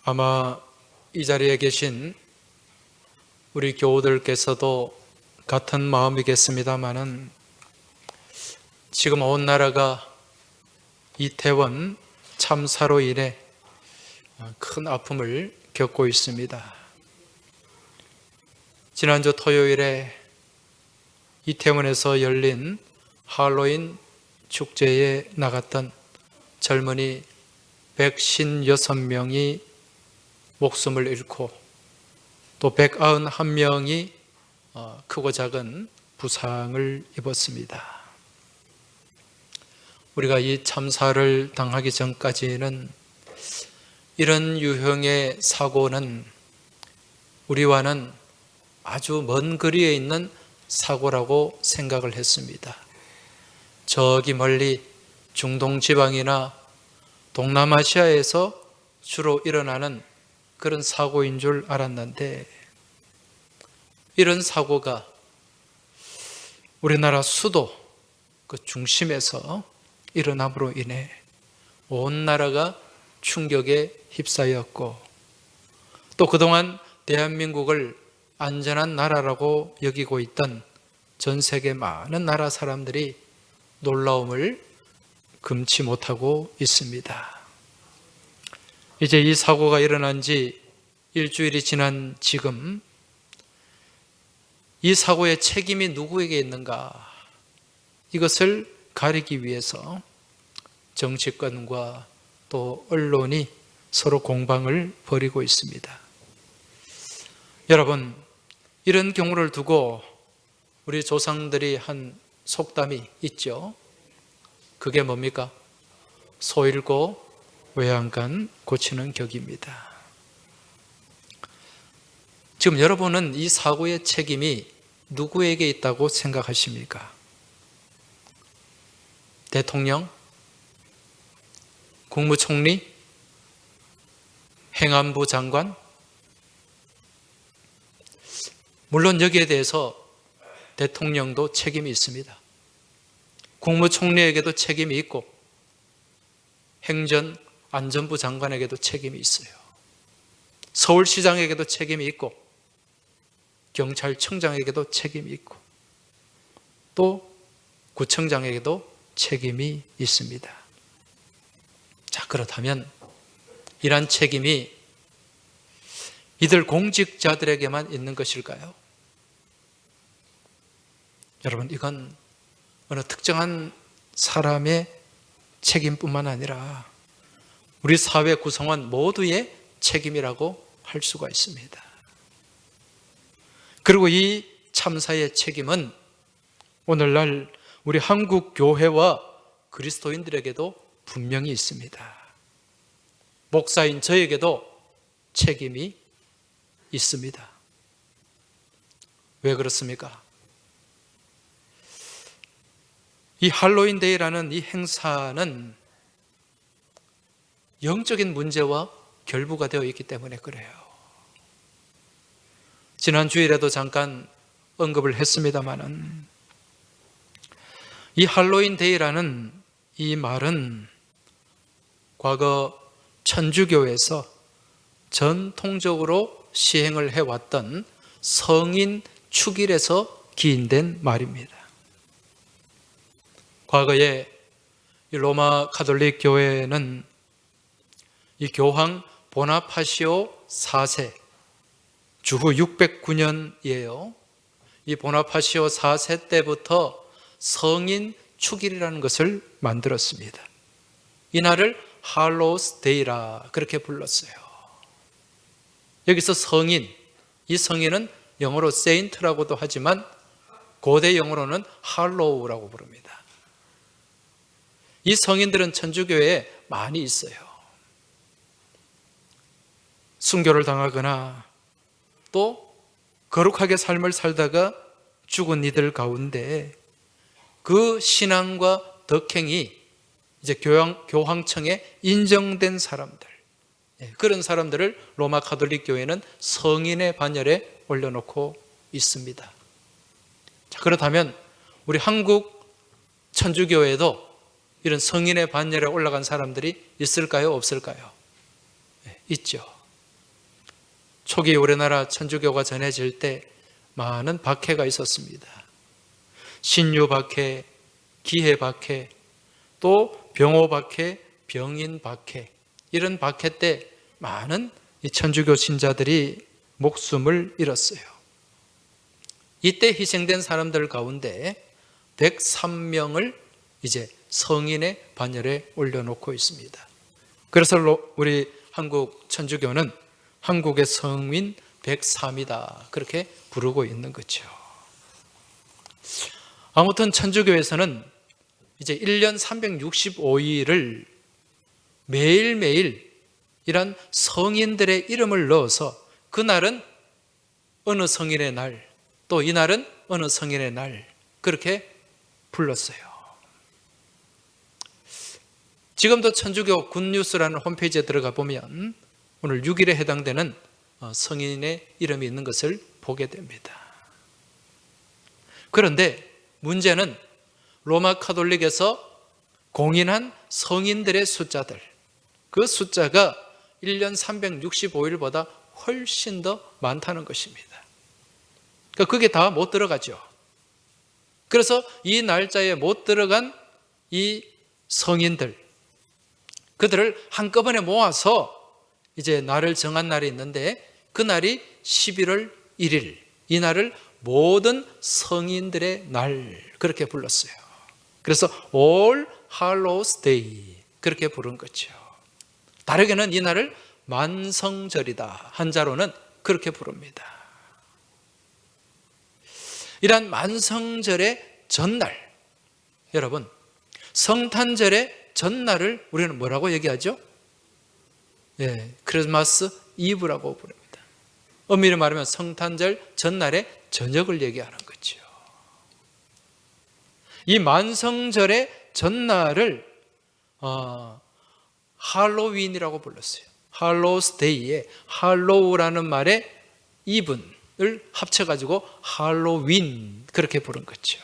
아마 이 자리에 계신 우리 교우들께서도 같은 마음이겠습니다마는 지금 온 나라가 이태원 참사로 인해 큰 아픔을 겪고 있습니다. 지난주 토요일에 이태원에서 열린 할로윈 축제에 나갔던 젊은이 156명이 목숨을 잃고 또 191명이 크고 작은 부상을 입었습니다. 우리가 이 참사를 당하기 전까지는 이런 유형의 사고는 우리와는 아주 먼 거리에 있는 사고라고 생각을 했습니다. 저기 멀리 중동 지방이나 동남아시아에서 주로 일어나는 그런 사고인 줄 알았는데, 이런 사고가 우리나라 수도 그 중심에서 일어남으로 인해 온 나라가 충격에 휩싸였고, 또 그동안 대한민국을 안전한 나라라고 여기고 있던 전 세계 많은 나라 사람들이 놀라움을 금치 못하고 있습니다. 이제 이 사고가 일어난 지 일주일이 지난 지금 이 사고의 책임이 누구에게 있는가, 이것을 가리기 위해서 정치권과 또 언론이 서로 공방을 벌이고 있습니다. 여러분, 이런 경우를 두고 우리 조상들이 한 속담이 있죠. 그게 뭡니까? 소 잃고 외양간 고치는 격입니다. 지금 여러분은 이 사고의 책임이 누구에게 있다고 생각하십니까? 대통령? 국무총리? 행안부 장관? 물론 여기에 대해서 대통령도 책임이 있습니다. 국무총리에게도 책임이 있고 행정안전부 장관에게도 책임이 있어요. 서울시장에게도 책임이 있고 경찰청장에게도 책임이 있고 또 구청장에게도 책임이 있습니다. 자, 그렇다면 이러한 책임이 이들 공직자들에게만 있는 것일까요? 여러분, 이건 어느 특정한 사람의 책임뿐만 아니라 우리 사회 구성원 모두의 책임이라고 할 수가 있습니다. 그리고 이 참사의 책임은 오늘날 우리 한국 교회와 그리스도인들에게도 분명히 있습니다. 목사인 저에게도 책임이 있습니다. 왜 그렇습니까? 이 할로윈 데이라는 이 행사는 영적인 문제와 결부가 되어 있기 때문에 그래요. 지난 주일에도 잠깐 언급을 했습니다마는 이 할로윈 데이라는 이 말은 과거 천주교에서 전통적으로 시행을 해왔던 성인 축일에서 기인된 말입니다. 과거에 로마 가톨릭 교회는 이 교황 보나파시오 4세, 주후 609년이에요. 이 보나파시오 4세 때부터 성인 축일이라는 것을 만들었습니다. 이날을 할로우스 데이라 그렇게 불렀어요. 여기서 성인, 이 성인은 영어로 세인트라고도 하지만 고대 영어로는 할로우라고 부릅니다. 이 성인들은 천주교에 많이 있어요. 순교를 당하거나 또 거룩하게 삶을 살다가 죽은 이들 가운데 그 신앙과 덕행이 이제 교황청에 인정된 사람들, 그런 사람들을 로마 가톨릭 교회는 성인의 반열에 올려놓고 있습니다. 자, 그렇다면 우리 한국 천주교회도 이런 성인의 반열에 올라간 사람들이 있을까요? 없을까요? 네, 있죠. 초기 우리나라 천주교가 전해질 때 많은 박해가 있었습니다. 신유 박해, 기해 박해, 또 병호 박해, 병인 박해, 이런 박해 때 많은 이 천주교 신자들이 목숨을 잃었어요. 이때 희생된 사람들 가운데 103명을 이제 성인의 반열에 올려놓고 있습니다. 그래서 우리 한국 천주교는 한국의 성인 103이다 그렇게 부르고 있는 거죠. 아무튼 천주교에서는 이제 1년 365일을 매일매일 이런 성인들의 이름을 넣어서 그날은 어느 성인의 날, 또 이날은 어느 성인의 날 그렇게 불렀어요. 지금도 천주교 굿뉴스라는 홈페이지에 들어가 보면 오늘 6일에 해당되는 성인의 이름이 있는 것을 보게 됩니다. 그런데 문제는 로마 카톨릭에서 공인한 성인들의 숫자들, 그 숫자가 1년 365일보다 훨씬 더 많다는 것입니다. 그러니까 그게 다 못 들어가죠. 그래서 이 날짜에 못 들어간 이 성인들, 그들을 한꺼번에 모아서 이제 날을 정한 날이 있는데 그 날이 11월 1일, 이 날을 모든 성인들의 날 그렇게 불렀어요. 그래서 All Hallows Day 그렇게 부른 거죠. 다르게는 이 날을 만성절이다, 한자로는 그렇게 부릅니다. 이러한 만성절의 전날, 여러분 성탄절의 전날을 우리는 뭐라고 얘기하죠? 크리스마스 이브라고 부릅니다. 엄밀히 말하면 성탄절 전날의 저녁을 얘기하는 거죠. 이 만성절의 전날을 할로윈이라고 불렀어요. 할로우스 데이에 할로우라는 말에 이분을 합쳐가지고 할로윈 그렇게 부른 거죠.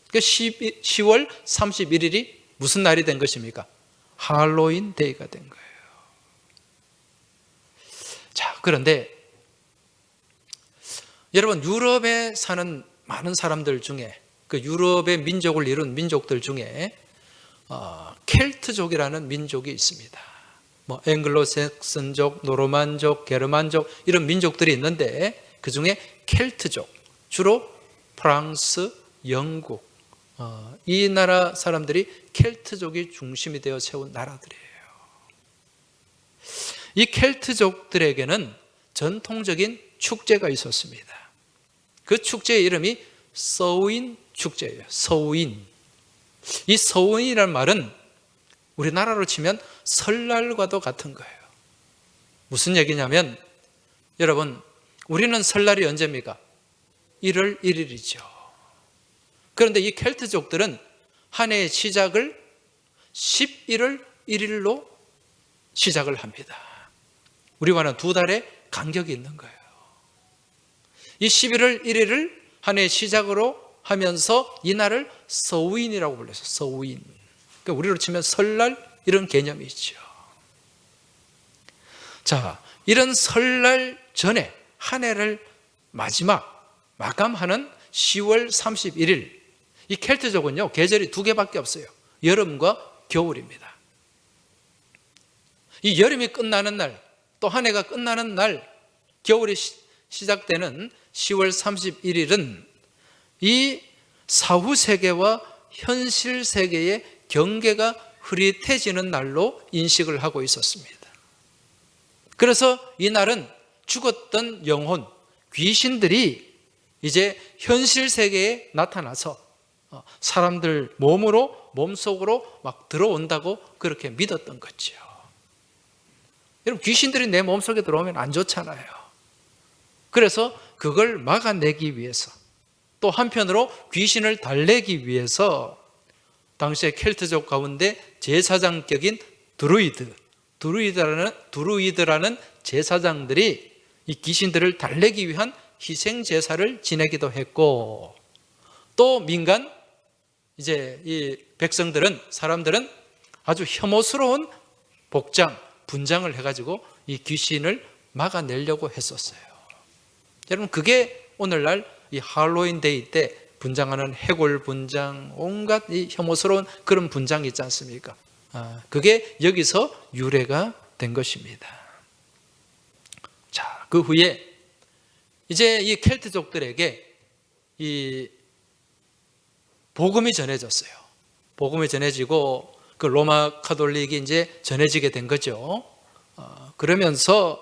그러니까 10월 31일이 무슨 날이 된 것입니까? 할로윈 데이가 된 거예요. 자, 그런데 여러분 유럽에 사는 많은 사람들 중에 그 유럽의 민족을 이룬 민족들 중에 켈트족이라는 민족이 있습니다. 뭐 앵글로색슨족, 노르만족, 게르만족 이런 민족들이 있는데 그 중에 켈트족, 주로 프랑스, 영국 이 나라 사람들이 켈트족이 중심이 되어 세운 나라들이에요. 이 켈트족들에게는 전통적인 축제가 있었습니다. 그 축제의 이름이 서윈 축제예요. 서윈. 이 서윈이라는 말은 우리나라로 치면 설날과도 같은 거예요. 무슨 얘기냐면 여러분 우리는 설날이 언제입니까? 1월 1일이죠. 그런데 이 켈트족들은 한 해의 시작을 11월 1일로 시작을 합니다. 우리와는 2달의 간격이 있는 거예요. 이 11월 1일을 한 해의 시작으로 하면서 이날을 서윈이라고 불러서 서윈. 그러니까 우리로 치면 설날 이런 개념이 있죠. 자, 이런 설날 전에 한 해를 마감하는 10월 31일 이 켈트족은요 계절이 2개밖에 없어요. 여름과 겨울입니다. 이 여름이 끝나는 날, 또 한 해가 끝나는 날, 겨울이 시작되는 10월 31일은 이 사후 세계와 현실 세계의 경계가 흐릿해지는 날로 인식을 하고 있었습니다. 그래서 이 날은 죽었던 영혼, 귀신들이 이제 현실 세계에 나타나서 사람들 몸속으로 막 들어온다고 그렇게 믿었던 거죠. 여러분 귀신들이 내 몸속에 들어오면 안 좋잖아요. 그래서 그걸 막아내기 위해서 또 한편으로 귀신을 달래기 위해서 당시에 켈트족 가운데 제사장격인 드루이드라는 제사장들이 이 귀신들을 달래기 위한 희생 제사를 지내기도 했고 또 민간 이제 이 사람들은 아주 혐오스러운 분장을 해가지고 이 귀신을 막아내려고 했었어요. 여러분, 그게 오늘날 이 할로윈 데이 때 분장하는 해골 분장, 온갖 이 혐오스러운 그런 분장이 있지 않습니까? 그게 여기서 유래가 된 것입니다. 자, 그 후에 이제 이 켈트족들에게 이 복음이 전해졌어요. 복음이 전해지고 그 로마 카톨릭이 이제 전해지게 된 거죠. 그러면서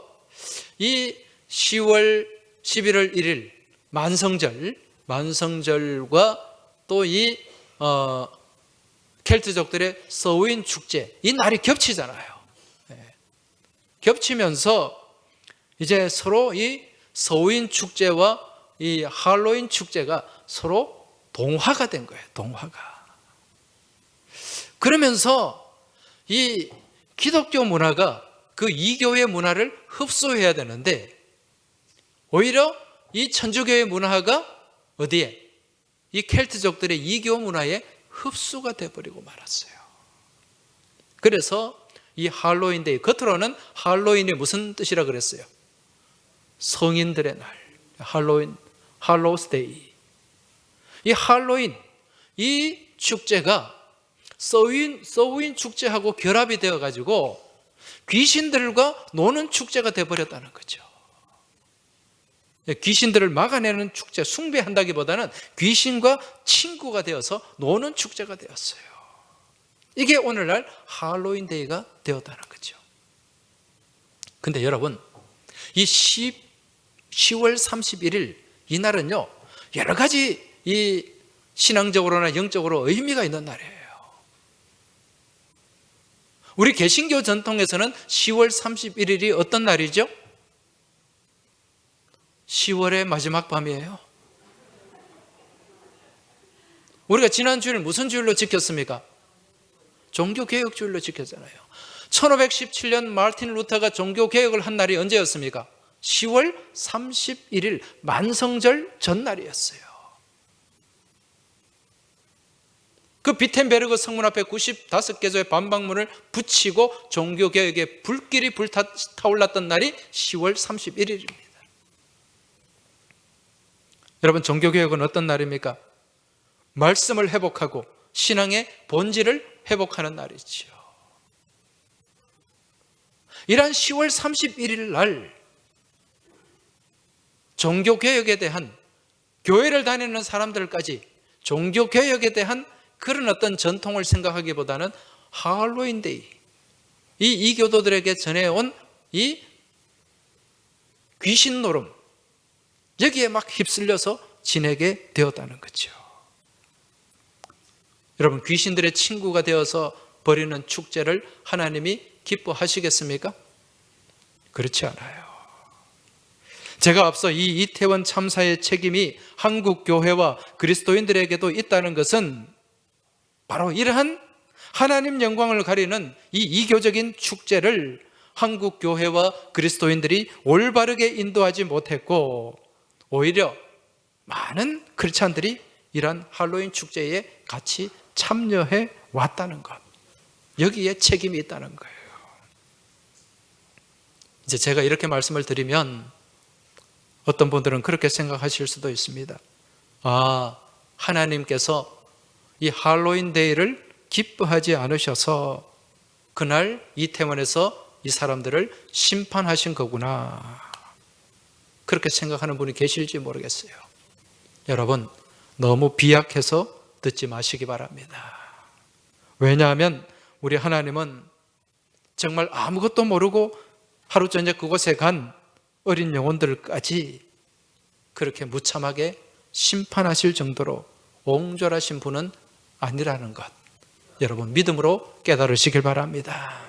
이 10월 11월 1일 만성절과 또 이 켈트족들의 서윈 축제, 이 날이 겹치잖아요. 겹치면서 이제 서로 이 서윈 축제와 이 할로윈 축제가 서로 동화가 된 거예요. 동화가. 그러면서 이 기독교 문화가 그 이교의 문화를 흡수해야 되는데 오히려 이 천주교의 문화가 어디에? 이 켈트족들의 이교 문화에 흡수가 돼버리고 말았어요. 그래서 이 할로윈데이, 겉으로는 할로윈이 무슨 뜻이라 그랬어요? 성인들의 날, 할로윈, 할로스데이. 이 할로윈, 이 축제가 서윈 축제하고 결합이 되어가지고 귀신들과 노는 축제가 되어버렸다는 거죠. 귀신들을 막아내는 축제, 숭배한다기보다는 귀신과 친구가 되어서 노는 축제가 되었어요. 이게 오늘날 할로윈 데이가 되었다는 거죠. 근데 여러분, 이 10월 31일 이 날은요, 여러 가지 이 신앙적으로나 영적으로 의미가 있는 날이에요. 우리 개신교 전통에서는 10월 31일이 어떤 날이죠? 10월의 마지막 밤이에요. 우리가 지난 주일 무슨 주일로 지켰습니까? 종교개혁주일로 지켰잖아요. 1517년 마르틴 루터가 종교개혁을 한 날이 언제였습니까? 10월 31일 만성절 전날이었어요. 그 비텐베르그 성문 앞에 95개조의 반박문을 붙이고 종교개혁의 불길이 불타올랐던 날이 10월 31일입니다. 여러분, 종교개혁은 어떤 날입니까? 말씀을 회복하고 신앙의 본질을 회복하는 날이지요. 이러한 10월 31일 날 종교개혁에 대한, 교회를 다니는 사람들까지 종교개혁에 대한 그런 어떤 전통을 생각하기보다는 할로윈데이, 이 이교도들에게 전해온 이 귀신 노름, 여기에 막 휩쓸려서 지내게 되었다는 거죠. 여러분, 귀신들의 친구가 되어서 벌이는 축제를 하나님이 기뻐하시겠습니까? 그렇지 않아요. 제가 앞서 이 이태원 참사의 책임이 한국 교회와 그리스도인들에게도 있다는 것은 바로 이러한 하나님 영광을 가리는 이 이교적인 축제를 한국 교회와 그리스도인들이 올바르게 인도하지 못했고, 오히려 많은 크리스찬들이 이러한 할로윈 축제에 같이 참여해 왔다는 것, 여기에 책임이 있다는 거예요. 이제 제가 이렇게 말씀을 드리면 어떤 분들은 그렇게 생각하실 수도 있습니다. 하나님께서 이 할로윈 데이를 기뻐하지 않으셔서 그날 이태원에서 이 사람들을 심판하신 거구나, 그렇게 생각하는 분이 계실지 모르겠어요. 여러분, 너무 비약해서 듣지 마시기 바랍니다. 왜냐하면 우리 하나님은 정말 아무것도 모르고 하루 저녁 그곳에 간 어린 영혼들까지 그렇게 무참하게 심판하실 정도로 옹졸하신 분은 아니라는 것, 여러분 믿음으로 깨달으시길 바랍니다.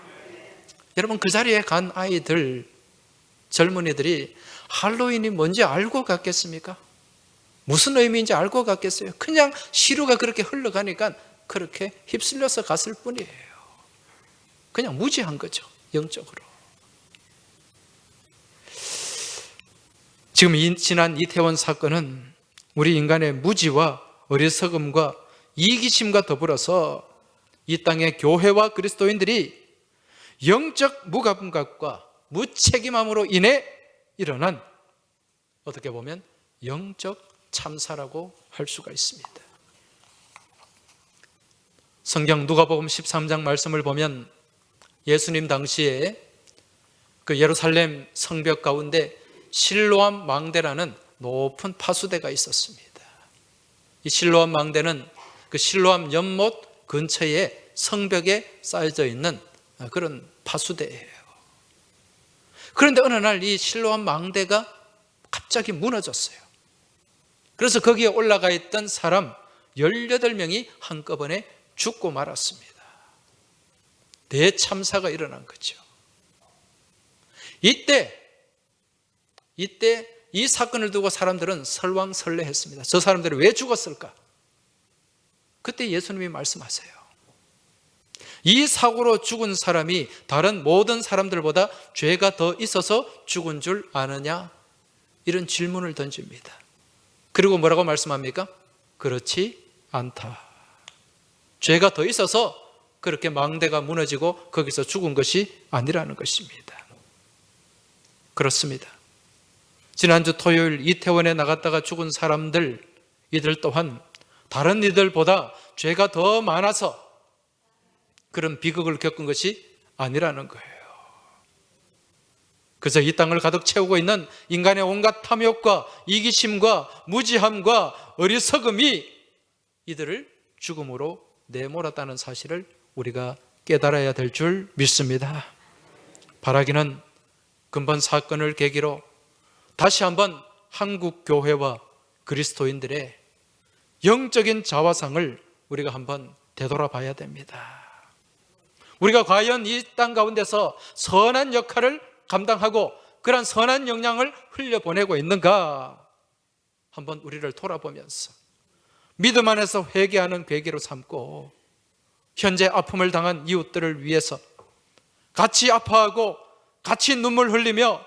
여러분, 그 자리에 간 아이들, 젊은이들이 할로윈이 뭔지 알고 갔겠습니까? 무슨 의미인지 알고 갔겠어요? 그냥 시루가 그렇게 흘러가니까 그렇게 휩쓸려서 갔을 뿐이에요. 그냥 무지한 거죠, 영적으로. 지금 지난 이태원 사건은 우리 인간의 무지와 어리석음과 이기심과 더불어서 이 땅의 교회와 그리스도인들이 영적 무감각과 무책임함으로 인해 일어난 어떻게 보면 영적 참사라고 할 수가 있습니다. 성경 누가복음 13장 말씀을 보면 예수님 당시에 그 예루살렘 성벽 가운데 실로암 망대라는 높은 파수대가 있었습니다. 이 실로암 망대는 그 실로암 연못 근처에 성벽에 쌓여져 있는 그런 파수대예요. 그런데 어느 날 이 실로암 망대가 갑자기 무너졌어요. 그래서 거기에 올라가 있던 사람 18명이 한꺼번에 죽고 말았습니다. 대참사가 일어난 거죠. 이때 이 사건을 두고 사람들은 설왕설래했습니다. 저 사람들이 왜 죽었을까? 그때 예수님이 말씀하세요. 이 사고로 죽은 사람이 다른 모든 사람들보다 죄가 더 있어서 죽은 줄 아느냐? 이런 질문을 던집니다. 그리고 뭐라고 말씀합니까? 그렇지 않다. 죄가 더 있어서 그렇게 망대가 무너지고 거기서 죽은 것이 아니라는 것입니다. 그렇습니다. 지난주 토요일 이태원에 나갔다가 죽은 사람들, 이들 또한 다른 이들보다 죄가 더 많아서 그런 비극을 겪은 것이 아니라는 거예요. 그래서 이 땅을 가득 채우고 있는 인간의 온갖 탐욕과 이기심과 무지함과 어리석음이 이들을 죽음으로 내몰았다는 사실을 우리가 깨달아야 될 줄 믿습니다. 바라기는 근본 사건을 계기로 다시 한번 한국 교회와 그리스도인들의 영적인 자화상을 우리가 한번 되돌아봐야 됩니다. 우리가 과연 이 땅 가운데서 선한 역할을 감당하고 그런 선한 영향을 흘려보내고 있는가? 한번 우리를 돌아보면서 믿음 안에서 회개하는 계기로 삼고 현재 아픔을 당한 이웃들을 위해서 같이 아파하고 같이 눈물 흘리며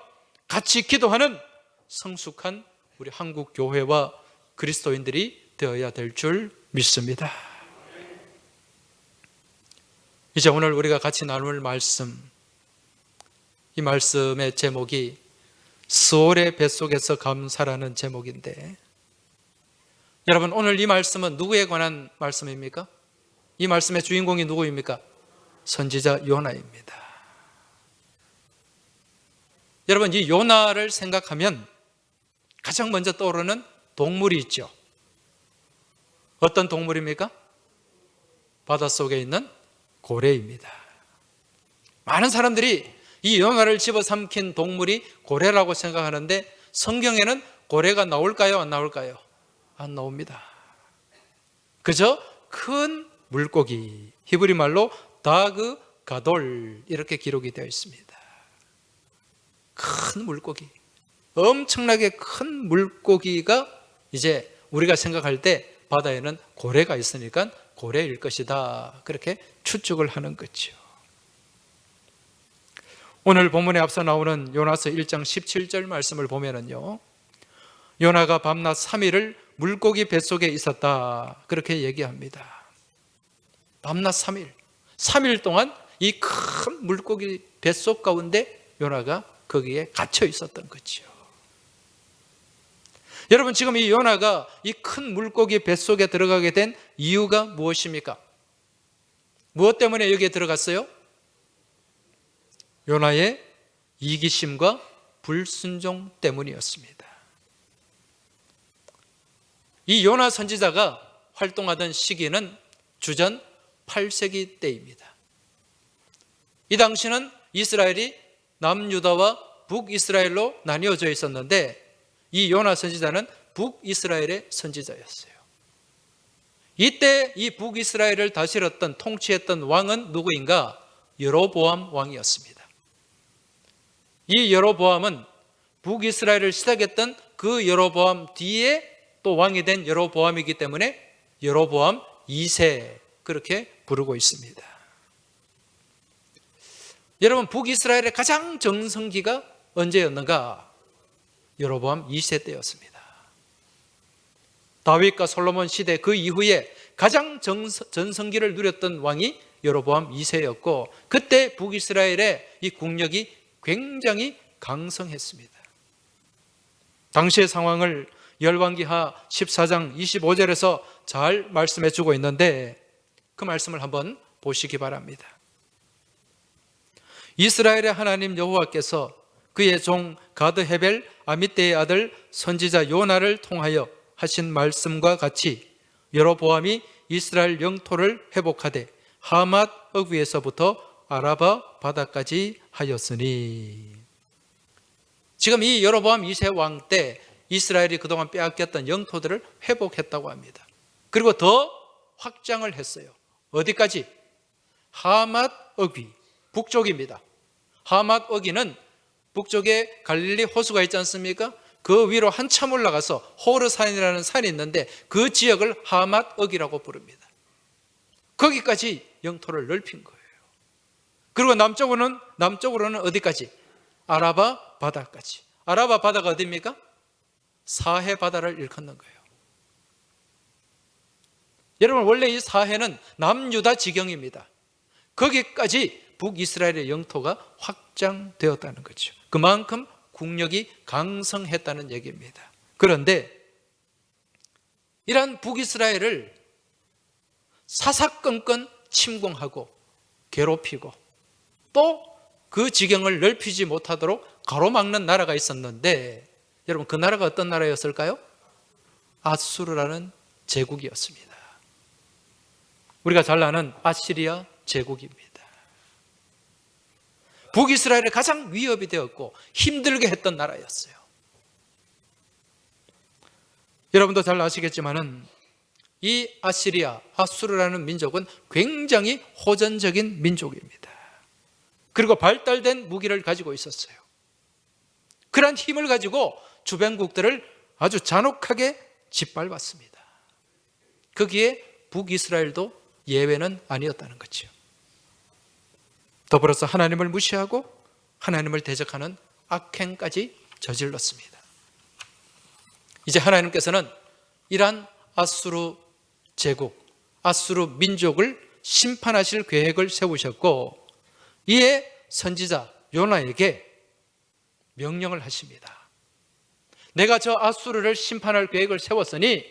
같이 기도하는 성숙한 우리 한국 교회와 그리스도인들이 되어야 될 줄 믿습니다. 이제 오늘 우리가 같이 나눌 말씀, 이 말씀의 제목이 스올의 뱃속에서 감사라는 제목인데, 여러분 오늘 이 말씀은 누구에 관한 말씀입니까? 이 말씀의 주인공이 누구입니까? 선지자 요나입니다. 여러분 이 요나를 생각하면 가장 먼저 떠오르는 동물이 있죠. 어떤 동물입니까? 바닷속에 있는 고래입니다. 많은 사람들이 이 요나를 집어삼킨 동물이 고래라고 생각하는데 성경에는 고래가 나올까요? 안 나올까요? 안 나옵니다. 그저 큰 물고기, 히브리 말로 다그 가돌 이렇게 기록이 되어 있습니다. 큰 물고기, 엄청나게 큰 물고기가 이제 우리가 생각할 때 바다에는 고래가 있으니까 고래일 것이다, 그렇게 추측을 하는 거죠. 오늘 본문에 앞서 나오는 요나서 1장 17절 말씀을 보면은요, 요나가 밤낮 3일을 물고기 뱃속에 있었다, 그렇게 얘기합니다. 밤낮 3일 동안 이 큰 물고기 뱃속 가운데 요나가 거기에 갇혀 있었던 거죠. 여러분 지금 이 요나가 이 큰 물고기 뱃속에 들어가게 된 이유가 무엇입니까? 무엇 때문에 여기에 들어갔어요? 요나의 이기심과 불순종 때문이었습니다. 이 요나 선지자가 활동하던 시기는 주전 8세기 때입니다. 이 당시는 이스라엘이 남유다와 북이스라엘로 나뉘어져 있었는데 이 요나 선지자는 북이스라엘의 선지자였어요. 이때 이 북이스라엘을 다스렸던, 통치했던 왕은 누구인가? 여로보암 왕이었습니다. 이 여로보암은 북이스라엘을 시작했던 그 여로보암 뒤에 또 왕이 된 여로보암이기 때문에 여로보암 2세 그렇게 부르고 있습니다. 여러분 북이스라엘의 가장 전성기가 언제였는가? 여로보암 2세 때였습니다. 다윗과 솔로몬 시대 그 이후에 가장 전성기를 누렸던 왕이 여로보암 2세였고 그때 북이스라엘의 이 국력이 굉장히 강성했습니다. 당시의 상황을 열왕기하 14장 25절에서 잘 말씀해 주고 있는데 그 말씀을 한번 보시기 바랍니다. 이스라엘의 하나님 여호와께서 그의 종 가드 헤벨 아미떼의 아들 선지자 요나를 통하여 하신 말씀과 같이 여로보암이 이스라엘 영토를 회복하되 하맛 어귀에서부터 아라바 바다까지 하였으니. 지금 이 여로보암 2세 왕 때 이스라엘이 그동안 빼앗겼던 영토들을 회복했다고 합니다. 그리고 더 확장을 했어요. 어디까지? 하맛 어귀, 북쪽입니다. 하맛 어귀는 북쪽에 갈릴리 호수가 있지 않습니까? 그 위로 한참 올라가서 호르산이라는 산이 있는데 그 지역을 하맛 어귀라고 부릅니다. 거기까지 영토를 넓힌 거예요. 그리고 남쪽으로는 어디까지? 아라바 바다까지. 아라바 바다가 어디입니까? 사해 바다를 일컫는 거예요. 여러분, 원래 이 사해는 남유다 지경입니다. 거기까지 북이스라엘의 영토가 확장되었다는 거죠. 그만큼 국력이 강성했다는 얘기입니다. 그런데 이러한 북이스라엘을 사사건건 침공하고 괴롭히고 또 그 지경을 넓히지 못하도록 가로막는 나라가 있었는데, 여러분, 그 나라가 어떤 나라였을까요? 아수르라는 제국이었습니다. 우리가 잘 아는 아시리아 제국입니다. 북이스라엘에 가장 위협이 되었고 힘들게 했던 나라였어요. 여러분도 잘 아시겠지만은 이 아시리아, 아수르라는 민족은 굉장히 호전적인 민족입니다. 그리고 발달된 무기를 가지고 있었어요. 그러한 힘을 가지고 주변국들을 아주 잔혹하게 짓밟았습니다. 거기에 북이스라엘도 예외는 아니었다는 거죠. 더불어서 하나님을 무시하고 하나님을 대적하는 악행까지 저질렀습니다. 이제 하나님께서는 이러한 아수르 제국, 아수르 민족을 심판하실 계획을 세우셨고, 이에 선지자 요나에게 명령을 하십니다. 내가 저 아수르를 심판할 계획을 세웠으니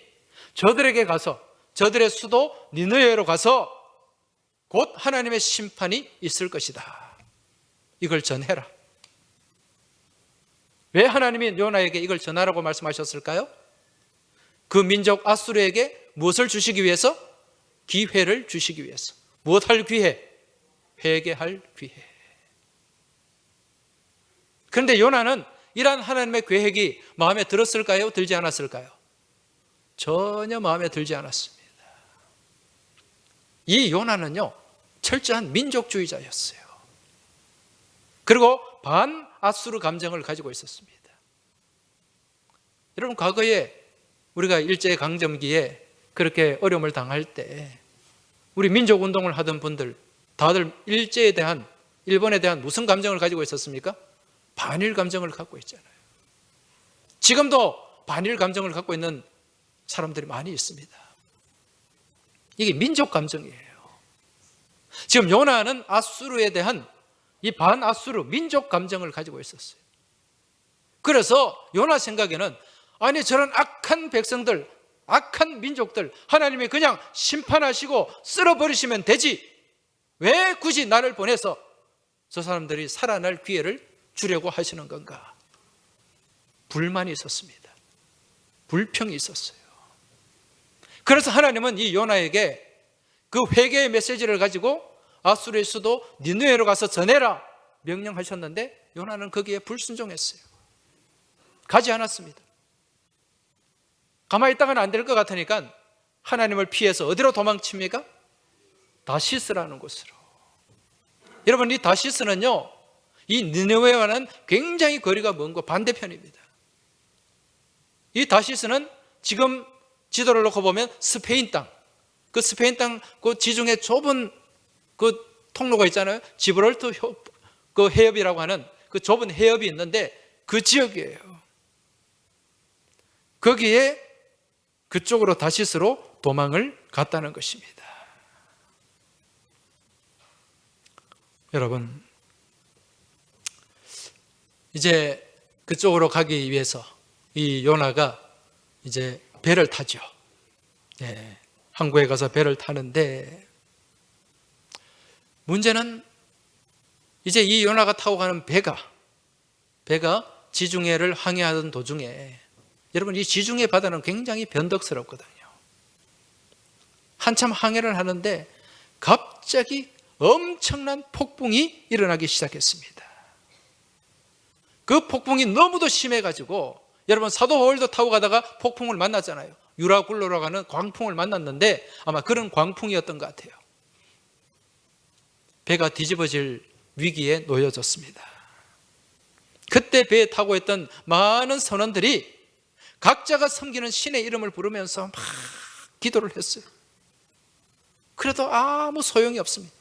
저들에게 가서, 저들의 수도 니느웨로 가서 곧 하나님의 심판이 있을 것이다, 이걸 전해라. 왜 하나님이 요나에게 이걸 전하라고 말씀하셨을까요? 그 민족 아수르에게 무엇을 주시기 위해서? 기회를 주시기 위해서. 무엇할 기회? 회개할 기회. 그런데 요나는 이러한 하나님의 계획이 마음에 들었을까요? 들지 않았을까요? 전혀 마음에 들지 않았습니다. 이 요나는요, 철저한 민족주의자였어요. 그리고 반아수르 감정을 가지고 있었습니다. 여러분, 과거에 우리가 일제강점기에 그렇게 어려움을 당할 때 우리 민족운동을 하던 분들 다들 일제에 대한, 일본에 대한 무슨 감정을 가지고 있었습니까? 반일 감정을 갖고 있잖아요. 지금도 반일 감정을 갖고 있는 사람들이 많이 있습니다. 이게 민족 감정이에요. 지금 요나는 아수르에 대한 이 반아수르 민족 감정을 가지고 있었어요. 그래서 요나 생각에는, 아니 저런 악한 백성들, 악한 민족들 하나님이 그냥 심판하시고 쓸어버리시면 되지, 왜 굳이 나를 보내서 저 사람들이 살아날 기회를 주려고 하시는 건가? 불만이 있었습니다. 불평이 있었어요. 그래서 하나님은 이 요나에게 그 회개의 메시지를 가지고 아수르의 수도 니느웨로 가서 전해라 명령하셨는데, 요나는 거기에 불순종했어요. 가지 않았습니다. 가만히 있다가는 안 될 것 같으니까 하나님을 피해서 어디로 도망칩니까? 다시스라는 곳으로. 여러분, 이 다시스는요, 이 니느웨와는 굉장히 거리가 먼 곳 반대편입니다. 이 다시스는 지금 지도를 놓고 보면 스페인 땅, 그 스페인 땅 그 지중해 좁은 그 통로가 있잖아요. 지브롤터 그 해협이라고 하는 그 좁은 해협이 있는데 그 지역이에요. 거기에 그쪽으로 다시스로 도망을 갔다는 것입니다. 여러분, 이제 그쪽으로 가기 위해서 이 요나가 이제 배를 타죠. 예, 항구에 가서 배를 타는데 문제는 이제 이 요나가 타고 가는 배가 지중해를 항해하던 도중에, 여러분 이 지중해 바다는 굉장히 변덕스럽거든요. 한참 항해를 하는데 갑자기 엄청난 폭풍이 일어나기 시작했습니다. 그 폭풍이 너무도 심해가지고, 여러분 사도 바울도 타고 가다가 폭풍을 만났잖아요. 유라굴로라고 하는 광풍을 만났는데 아마 그런 광풍이었던 것 같아요. 배가 뒤집어질 위기에 놓여졌습니다. 그때 배에 타고 있던 많은 선원들이 각자가 섬기는 신의 이름을 부르면서 막 기도를 했어요. 그래도 아무 소용이 없습니다.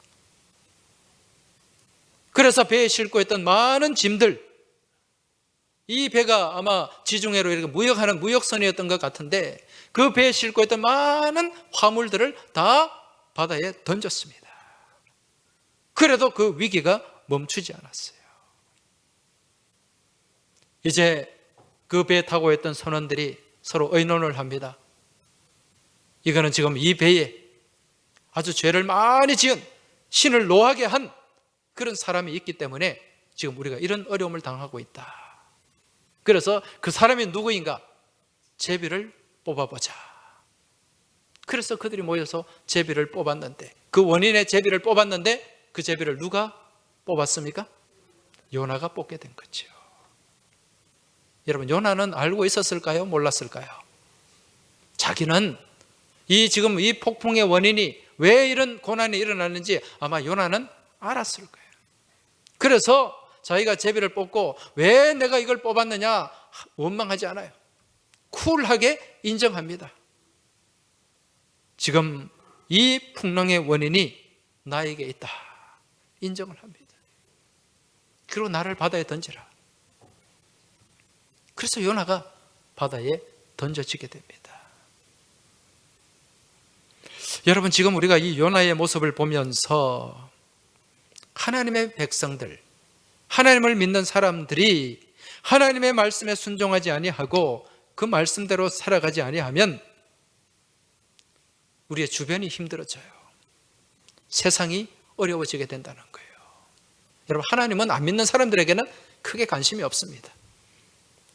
그래서 배에 싣고 있던 많은 짐들, 이 배가 아마 지중해로 이렇게 무역하는 무역선이었던 것 같은데 그 배에 싣고 있던 많은 화물들을 다 바다에 던졌습니다. 그래도 그 위기가 멈추지 않았어요. 이제 그 배에 타고 있던 선원들이 서로 의논을 합니다. 이거는 지금 이 배에 아주 죄를 많이 지은, 신을 노하게 한 그런 사람이 있기 때문에 지금 우리가 이런 어려움을 당하고 있다. 그래서 그 사람이 누구인가? 제비를 뽑아보자. 그래서 그들이 모여서 제비를 뽑았는데, 그 원인의 제비를 뽑았는데 그 제비를 누가 뽑았습니까? 요나가 뽑게 된 거죠. 여러분, 요나는 알고 있었을까요? 몰랐을까요? 자기는 지금 이 폭풍의 원인이 왜 이런 고난이 일어났는지 아마 요나는 알았을 거예요. 그래서 자기가 제비를 뽑고 왜 내가 이걸 뽑았느냐 원망하지 않아요. 쿨하게 인정합니다. 지금 이 풍랑의 원인이 나에게 있다. 인정을 합니다. 그리고 나를 바다에 던지라. 그래서 요나가 바다에 던져지게 됩니다. 여러분, 지금 우리가 이 요나의 모습을 보면서 하나님의 백성들, 하나님을 믿는 사람들이 하나님의 말씀에 순종하지 아니하고 그 말씀대로 살아가지 아니하면 우리의 주변이 힘들어져요. 세상이 어려워지게 된다는 거예요. 여러분, 하나님은 안 믿는 사람들에게는 크게 관심이 없습니다.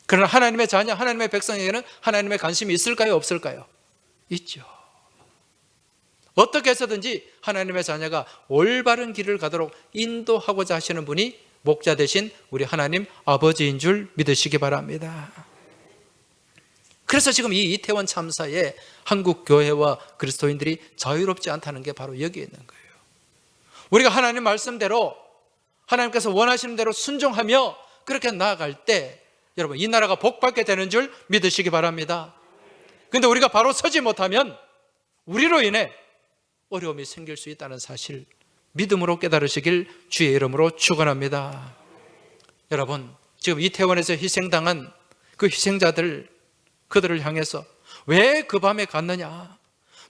그러나 하나님의 자녀, 하나님의 백성에게는 하나님의 관심이 있을까요? 없을까요? 있죠. 어떻게 해서든지 하나님의 자녀가 올바른 길을 가도록 인도하고자 하시는 분이 목자 되신 우리 하나님 아버지인 줄 믿으시기 바랍니다. 그래서 지금 이 이태원 참사에 한국 교회와 그리스도인들이 자유롭지 않다는 게 바로 여기에 있는 거예요. 우리가 하나님 말씀대로, 하나님께서 원하시는 대로 순종하며 그렇게 나아갈 때 여러분, 이 나라가 복받게 되는 줄 믿으시기 바랍니다. 그런데 우리가 바로 서지 못하면 우리로 인해 어려움이 생길 수 있다는 사실 믿음으로 깨달으시길 주의 이름으로 축원합니다. 여러분, 지금 이태원에서 희생당한 그 희생자들, 그들을 향해서 왜 그 밤에 갔느냐,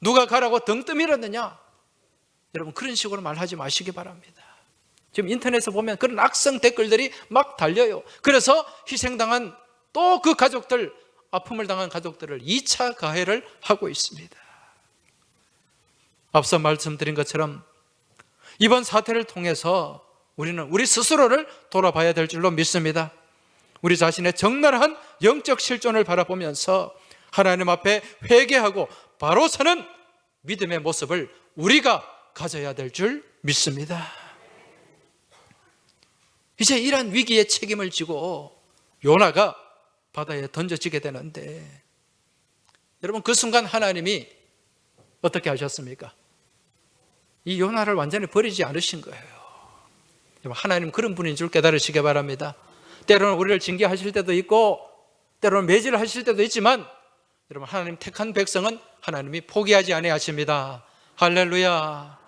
누가 가라고 등 떠밀었느냐, 여러분 그런 식으로 말하지 마시기 바랍니다. 지금 인터넷에 보면 그런 악성 댓글들이 막 달려요. 그래서 희생당한 또 그 가족들, 아픔을 당한 가족들을 2차 가해를 하고 있습니다. 앞서 말씀드린 것처럼 이번 사태를 통해서 우리는 우리 스스로를 돌아봐야 될 줄로 믿습니다. 우리 자신의 적나라한 영적 실존을 바라보면서 하나님 앞에 회개하고 바로 서는 믿음의 모습을 우리가 가져야 될 줄 믿습니다. 이제 이러한 위기의 책임을 지고 요나가 바다에 던져지게 되는데, 여러분 그 순간 하나님이 어떻게 하셨습니까? 이 요나를 완전히 버리지 않으신 거예요. 하나님 그런 분인 줄 깨달으시기 바랍니다. 때로는 우리를 징계하실 때도 있고 때로는 매질을 하실 때도 있지만 여러분, 하나님 택한 백성은 하나님이 포기하지 아니하십니다. 할렐루야.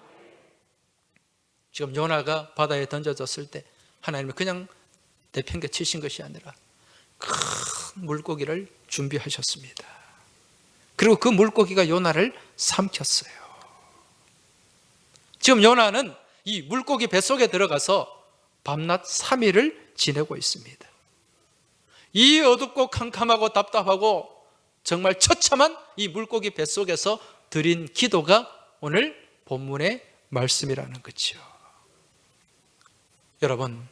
지금 요나가 바다에 던져졌을 때 하나님이 그냥 내팽개 치신 것이 아니라 큰 물고기를 준비하셨습니다. 그리고 그 물고기가 요나를 삼켰어요. 지금 요나는 이 물고기 뱃속에 들어가서 밤낮 3일을 지내고 있습니다. 이 어둡고 캄캄하고 답답하고 정말 처참한 이 물고기 뱃속에서 드린 기도가 오늘 본문의 말씀이라는 거죠. 여러분,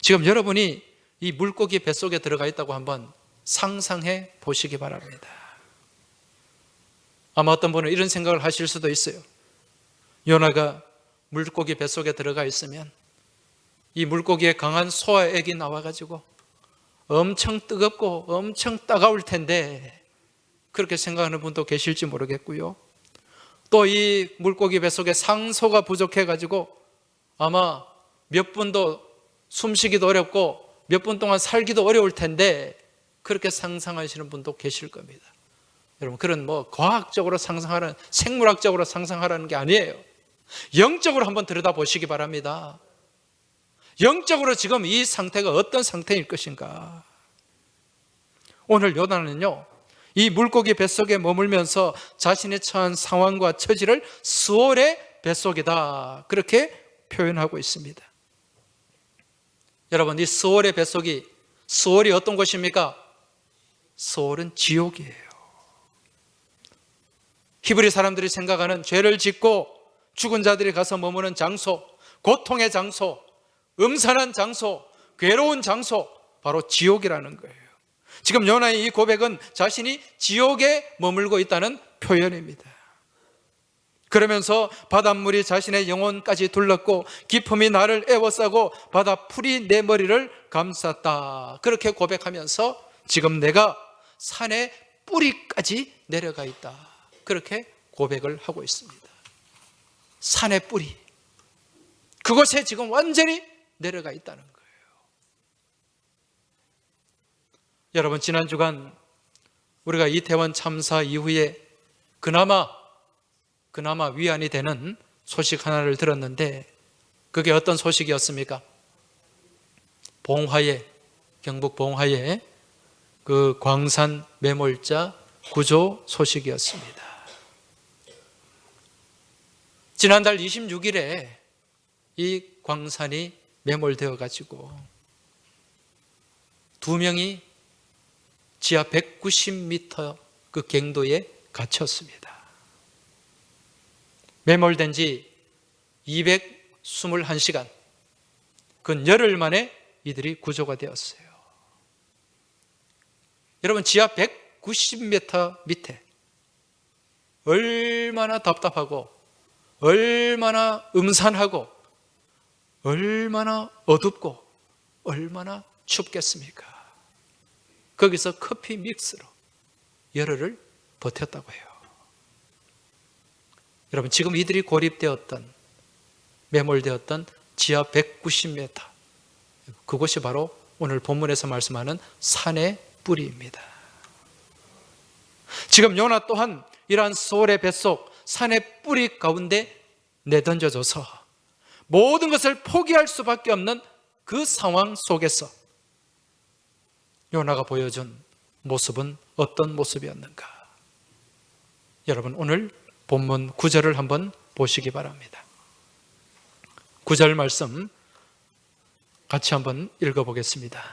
지금 여러분이 이 물고기 뱃속에 들어가 있다고 한번 상상해 보시기 바랍니다. 아마 어떤 분은 이런 생각을 하실 수도 있어요. 요나가 물고기 뱃속에 들어가 있으면 이 물고기에 강한 소화액이 나와가지고 엄청 뜨겁고 엄청 따가울 텐데, 그렇게 생각하는 분도 계실지 모르겠고요. 또 이 물고기 뱃속에 상소가 부족해가지고 아마 몇 분도 숨쉬기도 어렵고 몇 분 동안 살기도 어려울 텐데, 그렇게 상상하시는 분도 계실 겁니다. 여러분, 그런 과학적으로 상상하는, 생물학적으로 상상하라는 게 아니에요. 영적으로 한번 들여다보시기 바랍니다. 영적으로 지금 이 상태가 어떤 상태일 것인가. 오늘 요나는요, 이 물고기 뱃속에 머물면서 자신이 처한 상황과 처지를 스올의 뱃속이다, 그렇게 표현하고 있습니다. 여러분, 이 스올의 뱃속이, 스올이 어떤 곳입니까? 스올은 지옥이에요. 히브리 사람들이 생각하는 죄를 짓고 죽은 자들이 가서 머무는 장소, 고통의 장소, 음산한 장소, 괴로운 장소, 바로 지옥이라는 거예요. 지금 요나의 이 고백은 자신이 지옥에 머물고 있다는 표현입니다. 그러면서 바닷물이 자신의 영혼까지 둘렀고 기품이 나를 에워싸고 바다풀이 내 머리를 감쌌다, 그렇게 고백하면서 지금 내가 산의 뿌리까지 내려가 있다, 그렇게 고백을 하고 있습니다. 산의 뿌리, 그곳에 지금 완전히 내려가 있다는 거예요. 여러분, 지난 주간 우리가 이태원 참사 이후에 그나마 위안이 되는 소식 하나를 들었는데, 그게 어떤 소식이었습니까? 봉화에, 경북 봉화에 그 광산 매몰자 구조 소식이었습니다. 지난달 26일에 이 광산이 매몰되어 가지고 2명이 지하 190m 그 갱도에 갇혔습니다. 매몰된 지 221시간, 그 열흘 만에 이들이 구조가 되었어요. 여러분, 지하 190m 밑에 얼마나 답답하고 얼마나 음산하고 얼마나 어둡고 얼마나 춥겠습니까? 거기서 커피 믹스로 열흘을 버텼다고 해요. 여러분, 지금 이들이 고립되었던, 매몰되었던 지하 190m, 그곳이 바로 오늘 본문에서 말씀하는 산의 뿌리입니다. 지금 요나 또한 이러한 소울의 뱃속 산의 뿌리 가운데 내던져져서 모든 것을 포기할 수밖에 없는 그 상황 속에서 요나가 보여준 모습은 어떤 모습이었는가? 여러분, 오늘 본문 9절을 한번 보시기 바랍니다. 9절 말씀 같이 한번 읽어보겠습니다.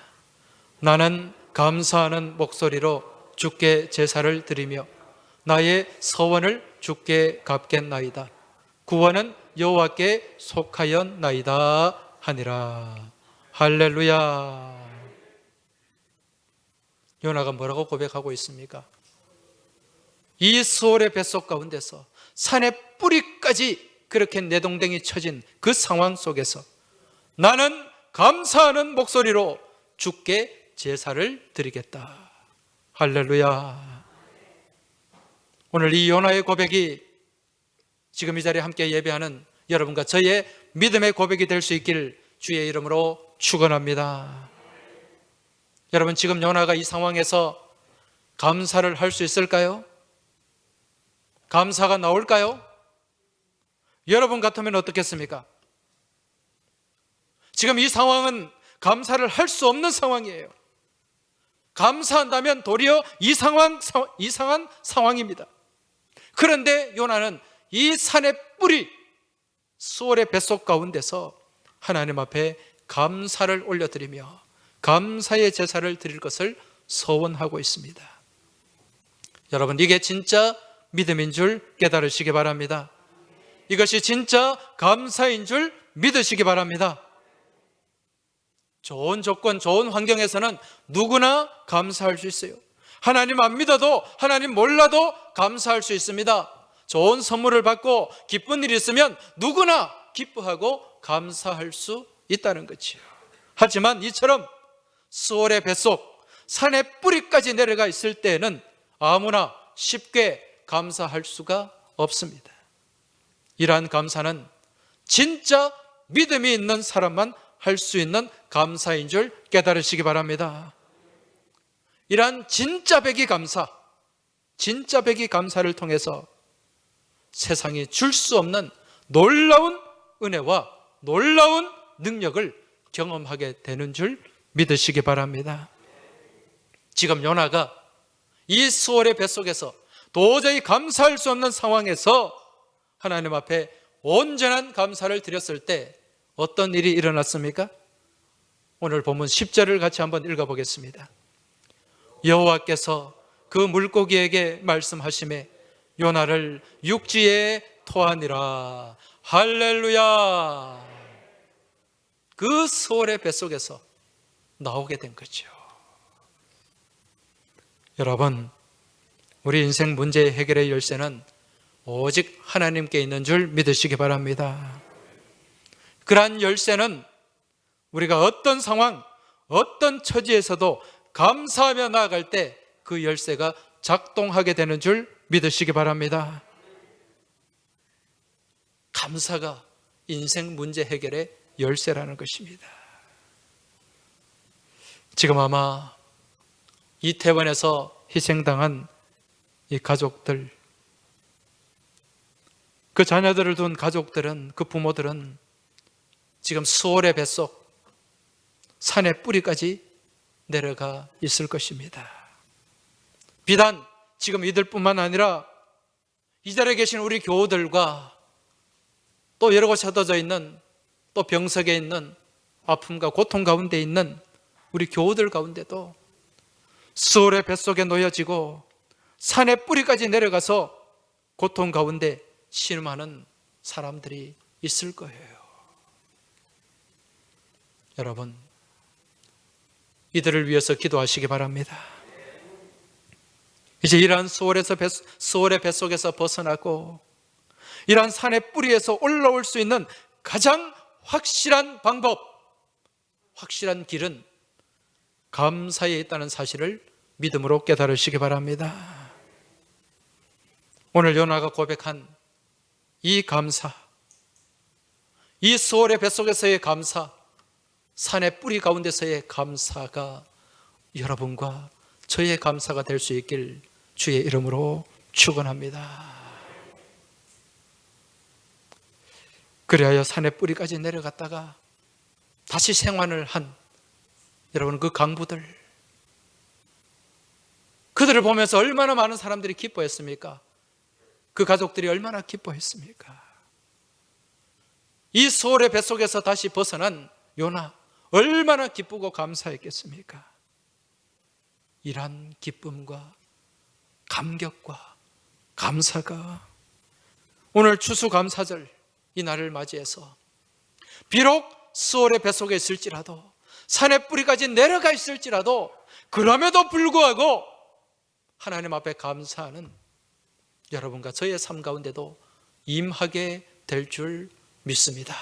나는 감사하는 목소리로 주께 제사를 드리며 나의 서원을 주께 갚겠나이다. 구원은 여호와께 속하였나이다 하니라. 할렐루야. 요나가 뭐라고 고백하고 있습니까? 이 수월의 뱃속 가운데서 산의 뿌리까지 그렇게 내동댕이 쳐진 그 상황 속에서 나는 감사하는 목소리로 주께 제사를 드리겠다. 할렐루야. 오늘 이 요나의 고백이 지금 이 자리에 함께 예배하는 여러분과 저의 믿음의 고백이 될 수 있길 주의 이름으로 축원합니다. 여러분, 지금 요나가 이 상황에서 감사를 할 수 있을까요? 감사가 나올까요? 여러분 같으면 어떻겠습니까? 지금 이 상황은 감사를 할 수 없는 상황이에요. 감사한다면 도리어 이상한 상황입니다. 그런데 요나는 이 산의 뿌리, 수월의 뱃속 가운데서 하나님 앞에 감사를 올려드리며 감사의 제사를 드릴 것을 서원하고 있습니다. 여러분, 이게 진짜 믿음인 줄 깨달으시기 바랍니다. 이것이 진짜 감사인 줄 믿으시기 바랍니다. 좋은 조건, 좋은 환경에서는 누구나 감사할 수 있어요. 하나님 안 믿어도, 하나님 몰라도 감사할 수 있습니다. 좋은 선물을 받고 기쁜 일이 있으면 누구나 기뻐하고 감사할 수 있다는 거지요. 하지만 이처럼 수월의 뱃속, 산의 뿌리까지 내려가 있을 때에는 아무나 쉽게 감사할 수가 없습니다. 이러한 감사는 진짜 믿음이 있는 사람만 할 수 있는 감사인 줄 깨달으시기 바랍니다. 이러한 진짜 배기 감사, 진짜 배기 감사를 통해서 세상이 줄 수 없는 놀라운 은혜와 놀라운 능력을 경험하게 되는 줄 믿으시기 바랍니다. 지금 요나가 이 수월의 뱃속에서 도저히 감사할 수 없는 상황에서 하나님 앞에 온전한 감사를 드렸을 때 어떤 일이 일어났습니까? 오늘 본문 10절을 같이 한번 읽어보겠습니다. 여호와께서 그 물고기에게 말씀하시매 요나를 육지에 토하니라. 할렐루야. 그 수월의 뱃속에서 나오게 된 거죠. 여러분, 우리 인생 문제 해결의 열쇠는 오직 하나님께 있는 줄 믿으시기 바랍니다. 그러한 열쇠는 우리가 어떤 상황, 어떤 처지에서도 감사하며 나아갈 때 그 열쇠가 작동하게 되는 줄 믿으시기 바랍니다. 감사가 인생 문제 해결의 열쇠라는 것입니다. 지금 아마 이태원에서 희생당한 이 가족들, 그 자녀들을 둔 가족들은, 그 부모들은 지금 수월의 뱃속, 산의 뿌리까지 내려가 있을 것입니다. 비단 지금 이들뿐만 아니라 이 자리에 계신 우리 교우들과 또 여러 곳에 흩어져 있는, 또 병석에 있는, 아픔과 고통 가운데 있는 우리 교우들 가운데도 수월의 뱃속에 놓여지고 산의 뿌리까지 내려가서 고통 가운데 신음하는 사람들이 있을 거예요. 여러분, 이들을 위해서 기도하시기 바랍니다. 이제 이러한 수월의 뱃속에서 벗어나고 이러한 산의 뿌리에서 올라올 수 있는 가장 확실한 방법, 확실한 길은 감사에 있다는 사실을 믿음으로 깨달으시기 바랍니다. 오늘 요나가 고백한 이 감사, 이 수월의 뱃속에서의 감사, 산의 뿌리 가운데서의 감사가 여러분과 저의 감사가 될 수 있길 주의 이름으로 축원합니다. 그리하여 산의 뿌리까지 내려갔다가 다시 생還을 한 여러분, 그 강부들, 그들을 보면서 얼마나 많은 사람들이 기뻐했습니까? 그 가족들이 얼마나 기뻐했습니까? 이 수월의 뱃속에서 다시 벗어난 요나, 얼마나 기쁘고 감사했겠습니까? 이러한 기쁨과 감격과 감사가 오늘 추수감사절 이 날을 맞이해서 비록 수월의 뱃속에 있을지라도, 산의 뿌리까지 내려가 있을지라도, 그럼에도 불구하고 하나님 앞에 감사하는 여러분과 저의 삶 가운데도 임하게 될 줄 믿습니다.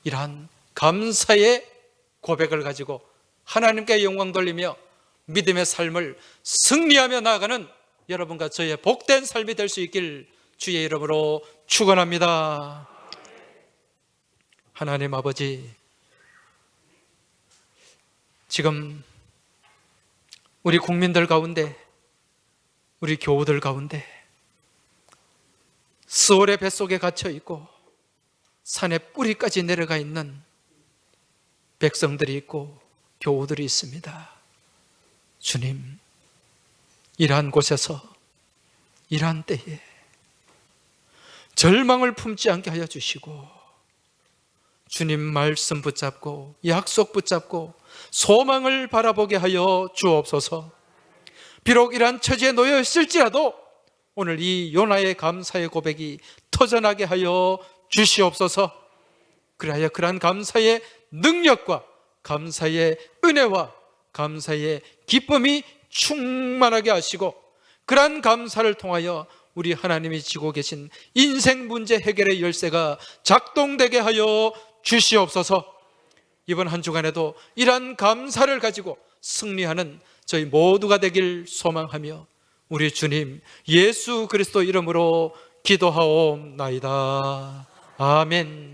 이러한 감사의 고백을 가지고 하나님께 영광 돌리며 믿음의 삶을 승리하며 나아가는 여러분과 저의 복된 삶이 될 수 있길 주의 이름으로 축원합니다. 하나님 아버지, 지금 우리 국민들 가운데, 우리 교우들 가운데 수월의 뱃속에 갇혀 있고 산의 뿌리까지 내려가 있는 백성들이 있고 교우들이 있습니다. 주님, 이러한 곳에서, 이러한 때에 절망을 품지 않게 하여 주시고 주님 말씀 붙잡고 약속 붙잡고 소망을 바라보게 하여 주옵소서. 비록 이러한 처지에 놓여 있을지라도 오늘 이 요나의 감사의 고백이 터져나게 하여 주시옵소서. 그리하여 그러한 감사의 능력과 감사의 은혜와 감사의 기쁨이 충만하게 하시고, 그러한 감사를 통하여 우리 하나님이 지고 계신 인생 문제 해결의 열쇠가 작동되게 하여 주시옵소서. 이번 한 주간에도 이러한 감사를 가지고 승리하는 저희 모두가 되길 소망하며 우리 주님 예수 그리스도 이름으로 기도하옵나이다. 아멘.